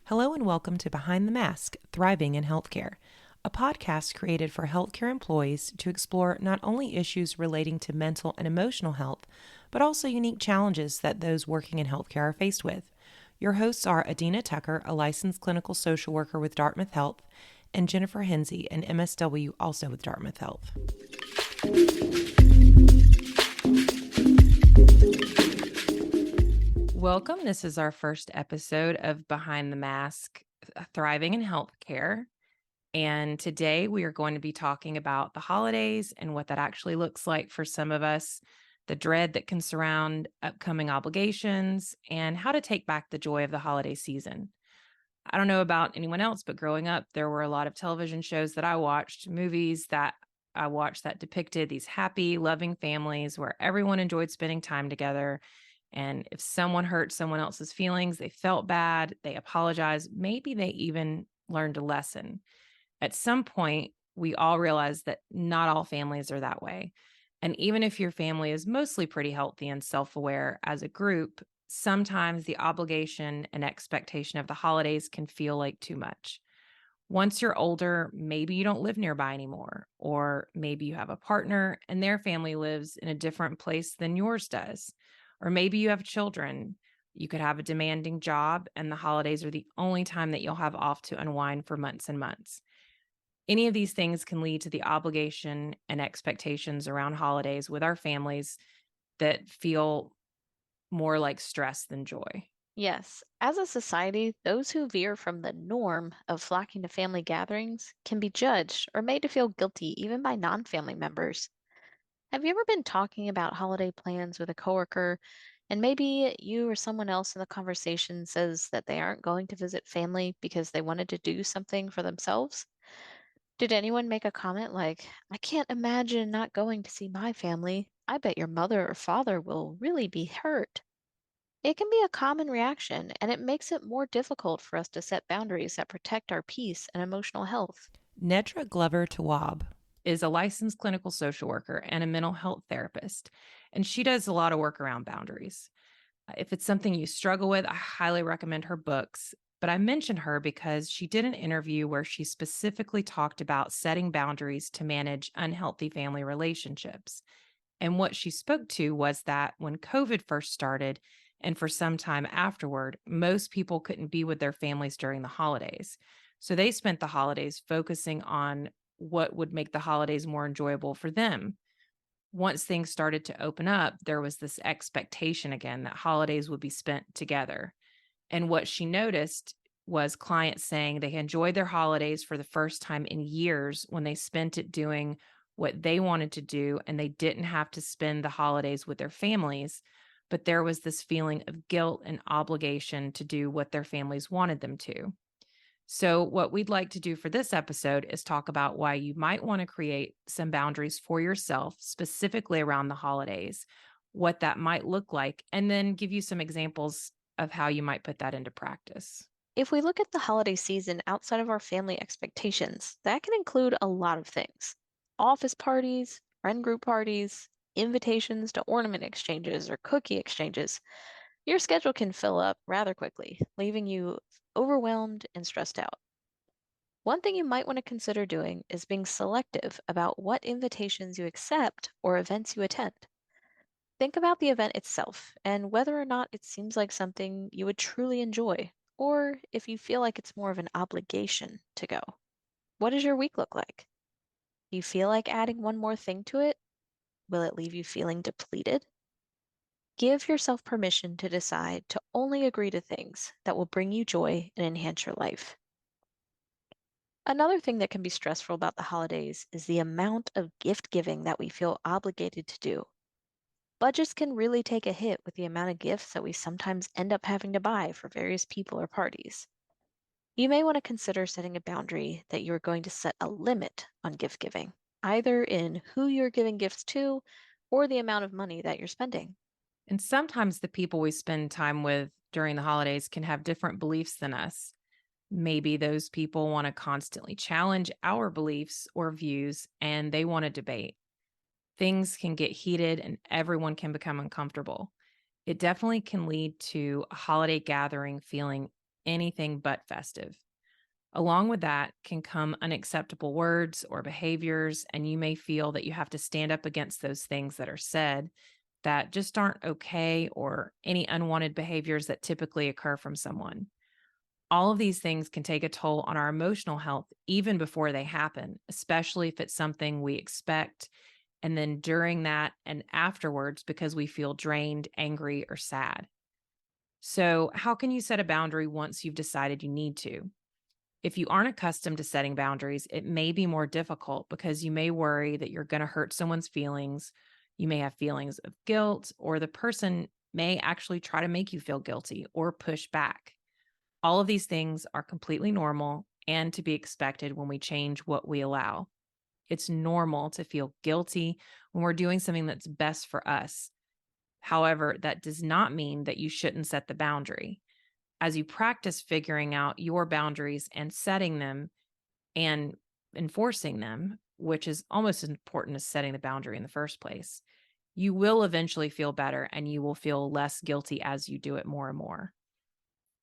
Hello and welcome to Behind the Mask, Thriving in Healthcare, a podcast created for healthcare employees to explore not only issues relating to mental and emotional health, but also unique challenges that those working in healthcare are faced with. Your hosts are Adina Tucker, a licensed clinical social worker with Dartmouth Health, and Jennifer Hensey, an MSW also with Dartmouth Health. Welcome. This is our first episode of Behind the Mask, Thriving in Healthcare. And today we are going to be talking about the holidays and what that actually looks like for some of us, the dread that can surround upcoming obligations, and how to take back the joy of the holiday season. I don't know about anyone else, but growing up, there were a lot of television shows that I watched, movies that I watched that depicted these happy, loving families where everyone enjoyed spending time together. And if someone hurt someone else's feelings, they felt bad, they apologized, maybe they even learned a lesson. At some point, we all realize that not all families are that way. And even if your family is mostly pretty healthy and self-aware as a group, sometimes the obligation and expectation of the holidays can feel like too much. Once you're older, maybe you don't live nearby anymore, or maybe you have a partner and their family lives in a different place than yours does. Or maybe you have children. You could have a demanding job, and the holidays are the only time that you'll have off to unwind for months and months. Any of these things can lead to the obligation and expectations around holidays with our families that feel more like stress than joy. Yes, as a society, those who veer from the norm of flocking to family gatherings can be judged or made to feel guilty even by non-family members. Have you ever been talking about holiday plans with a coworker, and maybe you or someone else in the conversation says that they aren't going to visit family because they wanted to do something for themselves? Did anyone make a comment like, I can't imagine not going to see my family. I bet your mother or father will really be hurt. It can be a common reaction, and it makes it more difficult for us to set boundaries that protect our peace and emotional health. Nedra Glover Tawwab is a licensed clinical social worker and a mental health therapist, and she does a lot of work around boundaries. If it's something you struggle with, I highly recommend her books. But I mentioned her because she did an interview where she specifically talked about setting boundaries to manage unhealthy family relationships. And what she spoke to was that when COVID first started, and for some time afterward, most people couldn't be with their families during the holidays. So they spent the holidays focusing on what would make the holidays more enjoyable for them. Once things started to open up, there was this expectation again that holidays would be spent together. And what she noticed was clients saying they enjoyed their holidays for the first time in years when they spent it doing what they wanted to do and they didn't have to spend the holidays with their families. But there was this feeling of guilt and obligation to do what their families wanted them to. So, what we'd like to do for this episode is talk about why you might want to create some boundaries for yourself, specifically around the holidays, what that might look like, and then give you some examples of how you might put that into practice. If we look at the holiday season outside of our family expectations, that can include a lot of things: office parties, friend group parties, invitations to ornament exchanges or cookie exchanges. Your schedule can fill up rather quickly, leaving you overwhelmed and stressed out. One thing you might want to consider doing is being selective about what invitations you accept or events you attend. Think about the event itself and whether or not it seems like something you would truly enjoy, or if you feel like it's more of an obligation to go. What does your week look like? Do you feel like adding one more thing to it? Will it leave you feeling depleted? Give yourself permission to decide to only agree to things that will bring you joy and enhance your life. Another thing that can be stressful about the holidays is the amount of gift giving that we feel obligated to do. Budgets can really take a hit with the amount of gifts that we sometimes end up having to buy for various people or parties. You may want to consider setting a boundary that you're going to set a limit on gift giving, either in who you're giving gifts to or the amount of money that you're spending. And sometimes the people we spend time with during the holidays can have different beliefs than us. Maybe those people want to constantly challenge our beliefs or views and they want to debate. things can get heated and everyone can become uncomfortable. It definitely can lead to a holiday gathering feeling anything but festive. Along with that can come unacceptable words or behaviors, and you may feel that you have to stand up against those things that are said that just aren't okay, or any unwanted behaviors that typically occur from someone. All of these things can take a toll on our emotional health even before they happen, especially if it's something we expect. And then during that and afterwards, because we feel drained, angry, or sad. So, how can you set a boundary once you've decided you need to? If you aren't accustomed to setting boundaries, it may be more difficult because you may worry that you're going to hurt someone's feelings. You may have feelings of guilt, or the person may actually try to make you feel guilty or push back. All of these things are completely normal and to be expected when we change what we allow. It's normal to feel guilty when we're doing something that's best for us. However, that does not mean that you shouldn't set the boundary. As you practice figuring out your boundaries and setting them and enforcing them, which is almost as important as setting the boundary in the first place, you will eventually feel better and you will feel less guilty as you do it more and more.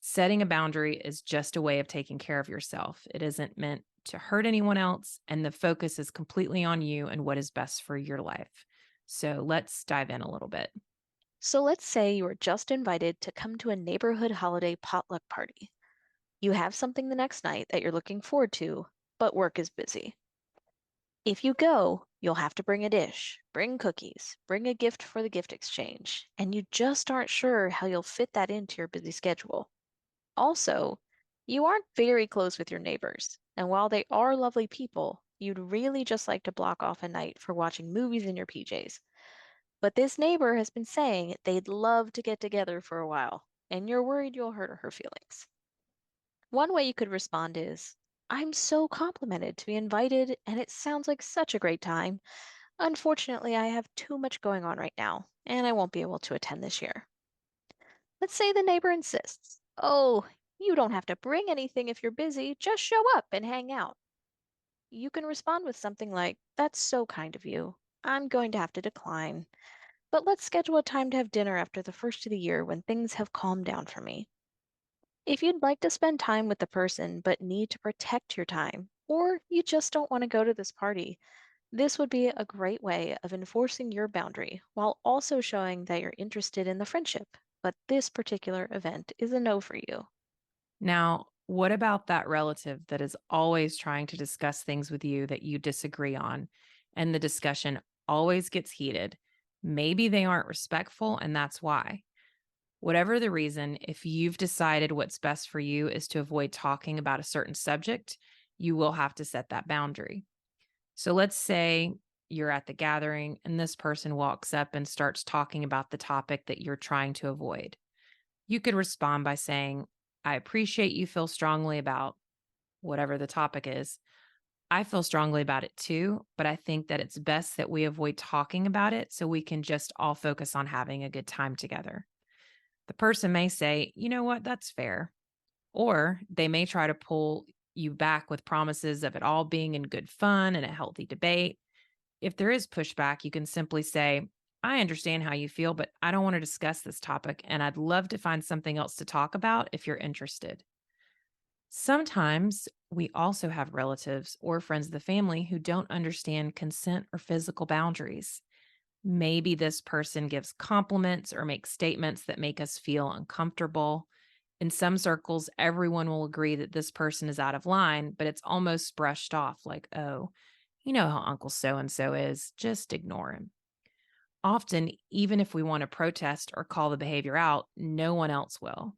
Setting a boundary is just a way of taking care of yourself. It isn't meant to hurt anyone else, and the focus is completely on you and what is best for your life. So let's dive in a little bit. So let's say you are just invited to come to a neighborhood holiday potluck party. You have something the next night that you're looking forward to, but work is busy. If you go, you'll have to bring a dish, bring cookies, bring a gift for the gift exchange, and you just aren't sure how you'll fit that into your busy schedule. Also, you aren't very close with your neighbors, and while they are lovely people, you'd really just like to block off a night for watching movies in your PJs. But this neighbor has been saying they'd love to get together for a while, and you're worried you'll hurt her feelings. One way you could respond is, I'm so complimented to be invited, and it sounds like such a great time. Unfortunately, I have too much going on right now, and I won't be able to attend this year. Let's say the neighbor insists, oh, you don't have to bring anything if you're busy, just show up and hang out. You can respond with something like, that's so kind of you. I'm going to have to decline, but let's schedule a time to have dinner after the first of the year when things have calmed down for me. If you'd like to spend time with the person but need to protect your time, or you just don't want to go to this party, this would be a great way of enforcing your boundary while also showing that you're interested in the friendship. But this particular event is a no for you. Now, what about that relative that is always trying to discuss things with you that you disagree on, and the discussion always gets heated? Maybe they aren't respectful, and that's why. Whatever the reason, if you've decided what's best for you is to avoid talking about a certain subject, you will have to set that boundary. So let's say you're at the gathering and this person walks up and starts talking about the topic that you're trying to avoid. You could respond by saying, I appreciate you feel strongly about whatever the topic is. I feel strongly about it too, but I think that it's best that we avoid talking about it so we can just all focus on having a good time together. The person may say, you know what, that's fair. Or they may try to pull you back with promises of it all being in good fun and a healthy debate. If there is pushback, you can simply say, I understand how you feel, but I don't want to discuss this topic, and I'd love to find something else to talk about if you're interested. Sometimes we also have relatives or friends of the family who don't understand consent or physical boundaries. Maybe this person gives compliments or makes statements that make us feel uncomfortable. In some circles, everyone will agree that this person is out of line, but it's almost brushed off like, oh, you know how Uncle so and so is, just ignore him. Often, even if we want to protest or call the behavior out, no one else will.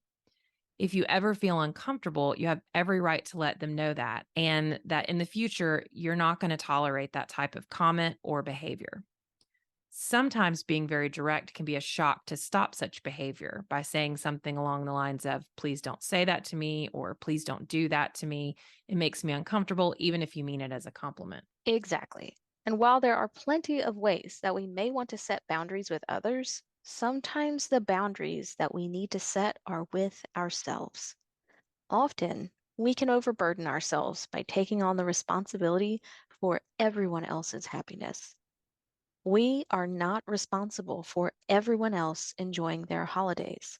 If you ever feel uncomfortable, you have every right to let them know that, and that in the future, you're not going to tolerate that type of comment or behavior. Sometimes being very direct can be a shock to stop such behavior by saying something along the lines of, please don't say that to me, or please don't do that to me. It makes me uncomfortable, even if you mean it as a compliment. Exactly. And while there are plenty of ways that we may want to set boundaries with others, sometimes the boundaries that we need to set are with ourselves. Often, we can overburden ourselves by taking on the responsibility for everyone else's happiness. We are not responsible for everyone else enjoying their holidays.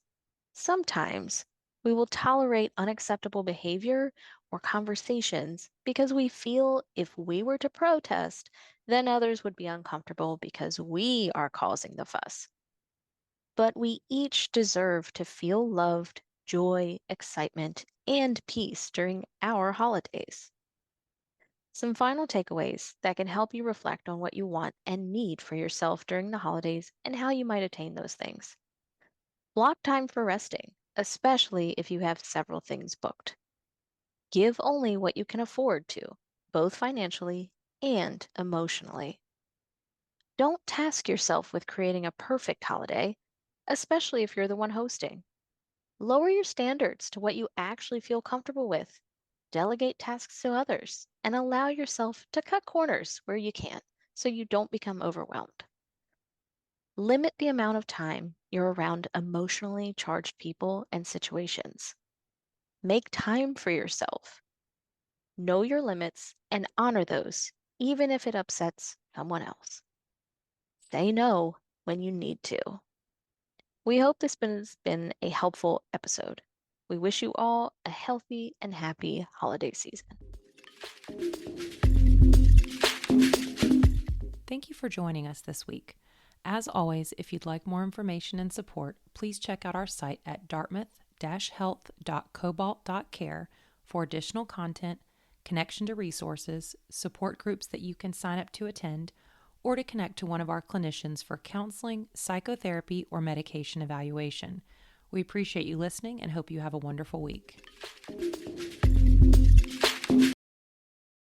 Sometimes we will tolerate unacceptable behavior or conversations because we feel if we were to protest, then others would be uncomfortable because we are causing the fuss. But we each deserve to feel loved, joy, excitement, and peace during our holidays. Some final takeaways that can help you reflect on what you want and need for yourself during the holidays and how you might attain those things. Block time for resting, especially if you have several things booked. Give only what you can afford to, both financially and emotionally. Don't task yourself with creating a perfect holiday, especially if you're the one hosting. Lower your standards to what you actually feel comfortable with. Delegate tasks to others and allow yourself to cut corners where you can so you don't become overwhelmed. Limit the amount of time you're around emotionally charged people and situations. Make time for yourself. Know your limits and honor those, even if it upsets someone else. Say no when you need to. We hope this has been a helpful episode. We wish you all a healthy and happy holiday season. Thank you for joining us this week. As always, if you'd like more information and support, please check out our site at dartmouth-health.cobalt.care for additional content, connection to resources, support groups that you can sign up to attend, or to connect to one of our clinicians for counseling, psychotherapy, or medication evaluation. We appreciate you listening and hope you have a wonderful week.